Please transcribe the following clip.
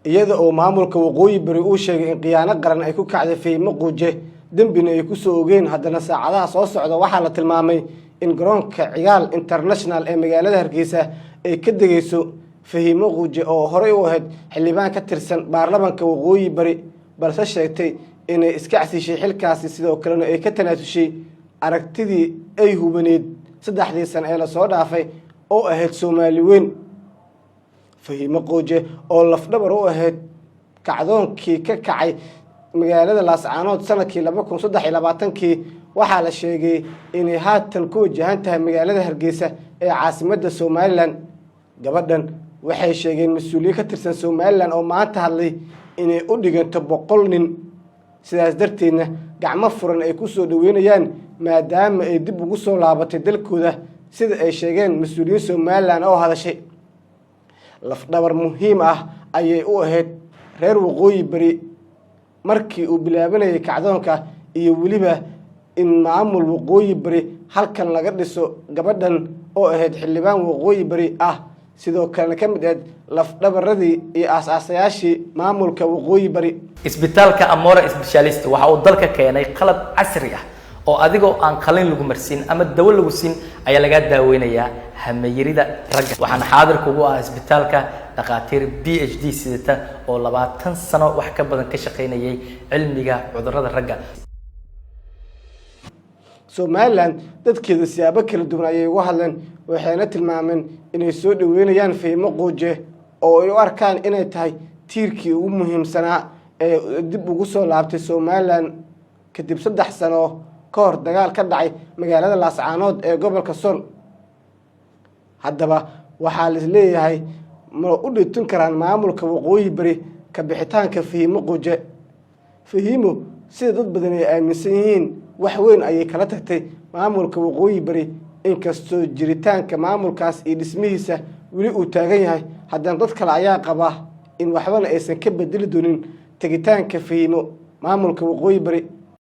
iyada oo maamulka waqooyi bari uu sheegay in khiyaano qaran ay ku kacday Fahimo Quuje dambina ay ku soo ogeen haddana saacadaha soo socda waxaa la tilmaamay in garoonka Cigaal International ee magaalada Hargeysa ay ka degayso Fahimo Quuje oo horey u ahayd xildhibaan ka tirsan baarlamaanka waqooyi bari balse sheegtay inay iska casishay xilkaasi sidoo kalena ay ka tanaasushay aragtidii ay hubaneed 3 sano ee la soo dhaafay oo ahayd Soomaali weyn Fahimo Quuje oo lafdhabar u ahayd kacdoonkii ka kacay magaalada Laascaanood sanadkii 2023 waxaa la sheegay inay haatan ku wajahan tahay magaalada Hargeysa ee caasimadda Somaliland gabadhan waxay sheegeen mas'uuliyiin ka tirsan Somaliland oo maanta hadlay inay u dhiganto 100 nin sidaas darteedna gacmo furan ay ku soo dhaweynayaan maadaama ay dib ugu soo laabatay dalkooda sida ay sheegeen mas'uuliyiin Somaliland oo hadashay lafdhabar muhiim ah ayay u ahayd reer waqooyi bari markii uu bilaabanayay kacdoonka iyo waliba in maamul waqooyi bari halkan laga dhiso gabadhan oo ahayd xildhibaan waqooyi bari ah sidoo kale ka mid ah lafdhabaradii iyo aasaasyaashii maamulka waqooyi bari isbitaalka Amora Specialist waxa uu dalka keenay qalab casri ah oo adigoo aan qalin lagu marsin ama dawo lagu siin ayaa laga daaweynayaa hameeyirida ragga waxaan xaadir kugu ah isbitaalka dhaqaatiir PhD sidata oo 20 sano wax ka badan ka shaqeynayay cilmiga cudurrada ragga Somaliland dadkeeda siyaabo kala duwan ayay uga hadleen waxayna tilmaameen inay soo dhaweynayaan Fahimo Quuje oo ay u arkaan inay tahay tiirkii ugu muhiimsanaa ee dib ugu soo laabtay Somaliland kadib 3 sano ka hor dagaal ka dhacay magaalada Laascaanood ee gobolka Sool haddaba waxaa la leeyahay ma u dhintun karaan maamulka waqooyi bari ka bixitaanka Fahimo Quuje Fahimo sida dad badan ay aaminsan yihiin wax weyn ayay kala tagtay maamulka waqooyi bari inkastoo jiritaanka maamulkaas iyo dhismihiisa wali uu taagan yahay haddana dad kale ayaa qaba in waxbana aysan ka bedeli doonin tagitaanka Fahimo maamulka waqooyi bari